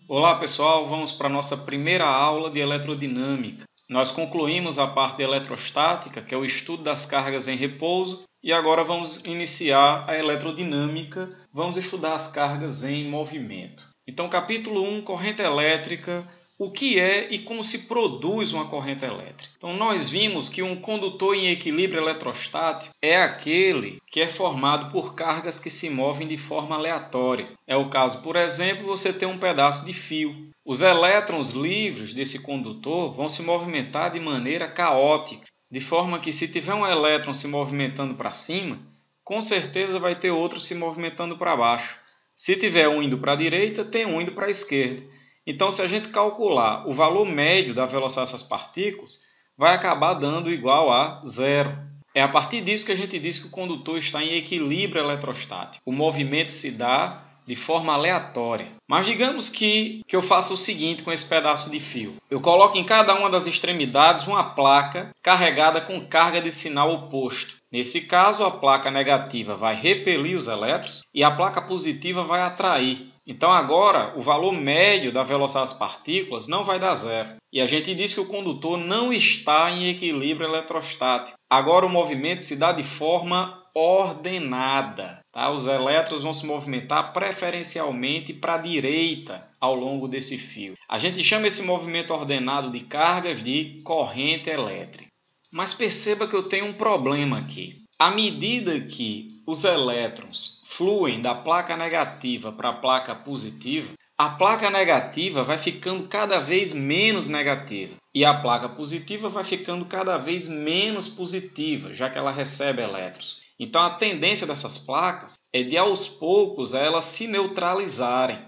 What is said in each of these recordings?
Olá pessoal, vamos para a nossa primeira aula de eletrodinâmica. Nós concluímos a parte de eletrostática, que é o estudo das cargas em repouso, e agora vamos iniciar a eletrodinâmica, vamos estudar as cargas em movimento. Então, capítulo 1, corrente elétrica, o que é e como se produz uma corrente elétrica. Então, nós vimos que um condutor em equilíbrio eletrostático é aquele que é formado por cargas que se movem de forma aleatória. É o caso, por exemplo, você tem um pedaço de fio. Os elétrons livres desse condutor vão se movimentar de maneira caótica, de forma que se tiver um elétron se movimentando para cima, com certeza vai ter outro se movimentando para baixo. Se tiver um indo para a direita, tem um indo para a esquerda. Então, se a gente calcular o valor médio da velocidade dessas partículas, vai acabar dando igual a zero. É a partir disso que a gente diz que o condutor está em equilíbrio eletrostático. O movimento se dá de forma aleatória. Mas digamos que eu faça o seguinte com esse pedaço de fio. Eu coloco em cada uma das extremidades uma placa carregada com carga de sinal oposto. Nesse caso, a placa negativa vai repelir os elétrons e a placa positiva vai atrair. Então agora o valor médio da velocidade das partículas não vai dar zero. E a gente diz que o condutor não está em equilíbrio eletrostático. Agora o movimento se dá de forma ordenada. Tá? Os elétrons vão se movimentar preferencialmente para a direita ao longo desse fio. A gente chama esse movimento ordenado de cargas de corrente elétrica. Mas perceba que eu tenho um problema aqui. À medida que os elétrons fluem da placa negativa para a placa positiva, a placa negativa vai ficando cada vez menos negativa e a placa positiva vai ficando cada vez menos positiva, já que ela recebe elétrons. Então a tendência dessas placas é de aos poucos elas se neutralizarem.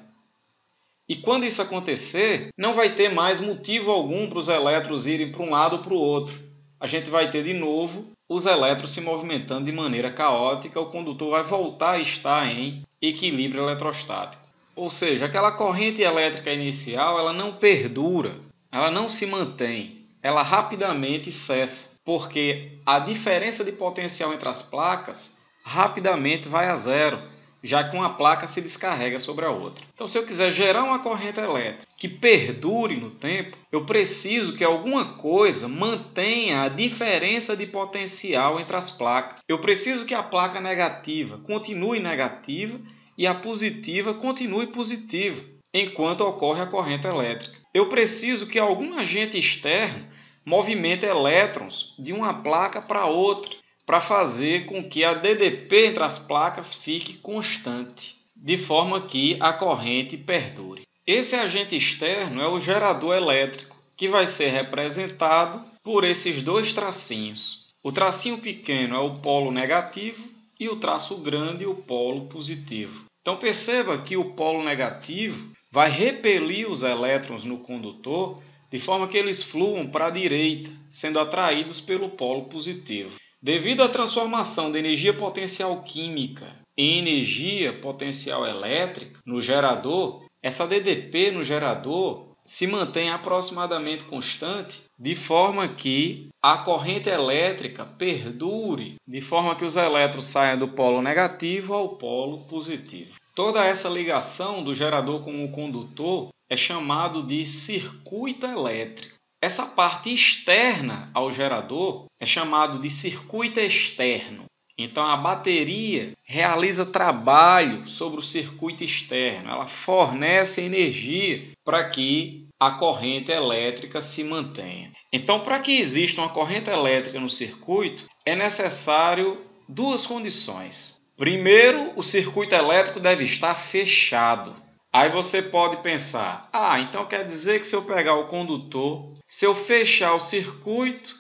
E quando isso acontecer, não vai ter mais motivo algum para os elétrons irem para um lado ou para o outro. A gente vai ter de novo os elétrons se movimentando de maneira caótica, o condutor vai voltar a estar em equilíbrio eletrostático. Ou seja, aquela corrente elétrica inicial ela não perdura, ela não se mantém, ela rapidamente cessa, porque a diferença de potencial entre as placas rapidamente vai a zero, já que uma placa se descarrega sobre a outra. Então, se eu quiser gerar uma corrente elétrica que perdure no tempo, eu preciso que alguma coisa mantenha a diferença de potencial entre as placas. Eu preciso que a placa negativa continue negativa e a positiva continue positiva, enquanto ocorre a corrente elétrica. Eu preciso que algum agente externo movimente elétrons de uma placa para outra, para fazer com que a DDP entre as placas fique constante, de forma que a corrente perdure. Esse agente externo é o gerador elétrico, que vai ser representado por esses dois tracinhos. O tracinho pequeno é o polo negativo e o traço grande o polo positivo. Então perceba que o polo negativo vai repelir os elétrons no condutor de forma que eles fluam para a direita, sendo atraídos pelo polo positivo. Devido à transformação da energia potencial química em energia potencial elétrica no gerador, essa DDP no gerador se mantém aproximadamente constante, de forma que a corrente elétrica perdure, de forma que os elétrons saiam do polo negativo ao polo positivo. Toda essa ligação do gerador com o condutor é chamado de circuito elétrico. Essa parte externa ao gerador é chamado de circuito externo. Então a bateria realiza trabalho sobre o circuito externo. Ela fornece energia para que a corrente elétrica se mantenha. Então, para que exista uma corrente elétrica no circuito, é necessário duas condições. Primeiro, o circuito elétrico deve estar fechado. Aí você pode pensar, então quer dizer que se eu pegar o condutor, se eu fechar o circuito,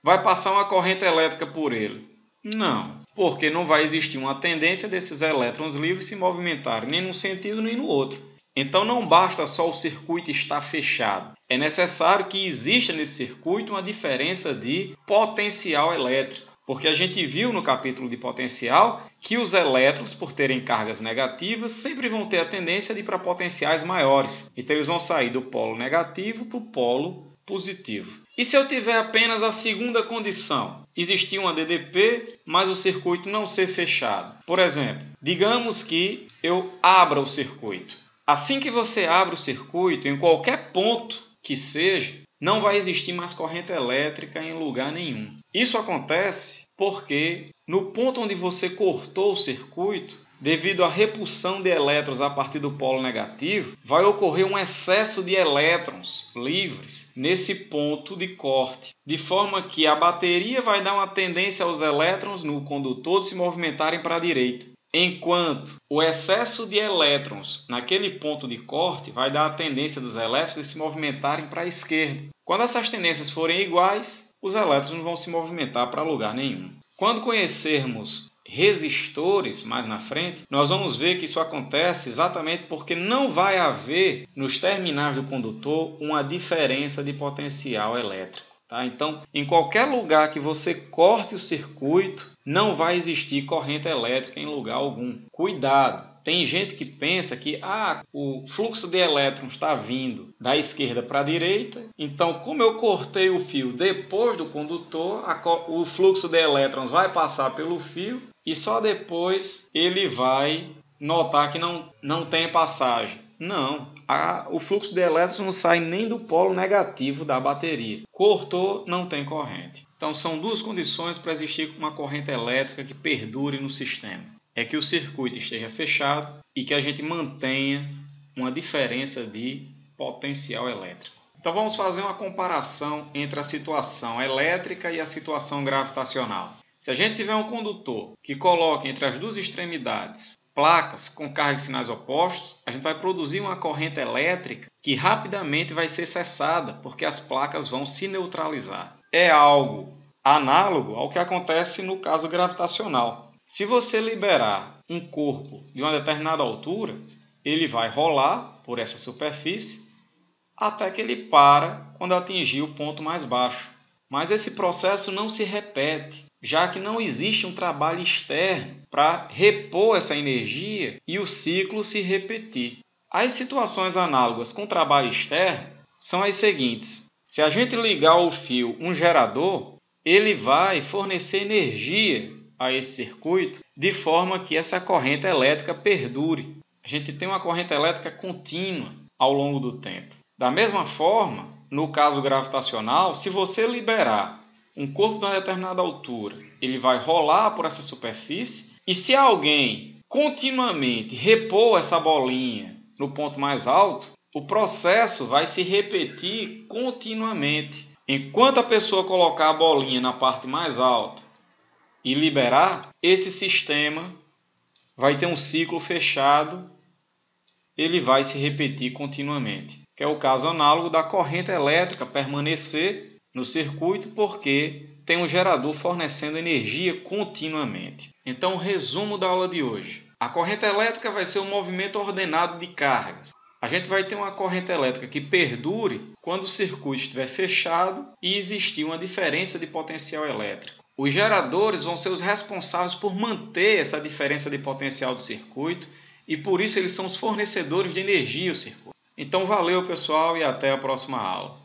vai passar uma corrente elétrica por ele. Não, porque não vai existir uma tendência desses elétrons livres se movimentarem nem num sentido nem no outro. Então não basta só o circuito estar fechado. É necessário que exista nesse circuito uma diferença de potencial elétrico. Porque a gente viu no capítulo de potencial que os elétrons, por terem cargas negativas, sempre vão ter a tendência de ir para potenciais maiores. Então eles vão sair do polo negativo para o polo positivo. E se eu tiver apenas a segunda condição? Existir uma DDP, mas o circuito não ser fechado. Por exemplo, digamos que eu abra o circuito. Assim que você abre o circuito, em qualquer ponto que seja, não vai existir mais corrente elétrica em lugar nenhum. Isso acontece porque no ponto onde você cortou o circuito, devido à repulsão de elétrons a partir do polo negativo, vai ocorrer um excesso de elétrons livres nesse ponto de corte, de forma que a bateria vai dar uma tendência aos elétrons no condutor de se movimentarem para a direita, enquanto o excesso de elétrons naquele ponto de corte vai dar a tendência dos elétrons de se movimentarem para a esquerda. Quando essas tendências forem iguais, os elétrons não vão se movimentar para lugar nenhum. Quando conhecermos resistores mais na frente, nós vamos ver que isso acontece exatamente porque não vai haver nos terminais do condutor uma diferença de potencial elétrico. Tá? Então, em qualquer lugar que você corte o circuito, não vai existir corrente elétrica em lugar algum. Cuidado! Tem gente que pensa que o fluxo de elétrons está vindo da esquerda para a direita, então como eu cortei o fio depois do condutor, o fluxo de elétrons vai passar pelo fio e só depois ele vai notar que não tem passagem. Não, o fluxo de elétrons não sai nem do polo negativo da bateria. Cortou, não tem corrente. Então são duas condições para existir uma corrente elétrica que perdure no sistema. É que o circuito esteja fechado e que a gente mantenha uma diferença de potencial elétrico. Então vamos fazer uma comparação entre a situação elétrica e a situação gravitacional. Se a gente tiver um condutor que coloque entre as duas extremidades placas com carga e sinais opostos, a gente vai produzir uma corrente elétrica que rapidamente vai ser cessada, porque as placas vão se neutralizar. É algo análogo ao que acontece no caso gravitacional. Se você liberar um corpo de uma determinada altura, ele vai rolar por essa superfície até que ele para quando atingir o ponto mais baixo. Mas esse processo não se repete, já que não existe um trabalho externo para repor essa energia e o ciclo se repetir. As situações análogas com trabalho externo são as seguintes. Se a gente ligar ao fio um gerador, ele vai fornecer energia a esse circuito de forma que essa corrente elétrica perdure. A gente tem uma corrente elétrica contínua ao longo do tempo. Da mesma forma, no caso gravitacional, se você liberar um corpo de uma determinada altura, ele vai rolar por essa superfície e se alguém continuamente repor essa bolinha no ponto mais alto, o processo vai se repetir continuamente. Enquanto a pessoa colocar a bolinha na parte mais alta e liberar, esse sistema vai ter um ciclo fechado, ele vai se repetir continuamente, que é o caso análogo da corrente elétrica permanecer no circuito porque tem um gerador fornecendo energia continuamente. Então, resumo da aula de hoje. A corrente elétrica vai ser um movimento ordenado de cargas. A gente vai ter uma corrente elétrica que perdure quando o circuito estiver fechado e existir uma diferença de potencial elétrico. Os geradores vão ser os responsáveis por manter essa diferença de potencial do circuito e por isso eles são os fornecedores de energia ao circuito. Então valeu pessoal e até a próxima aula.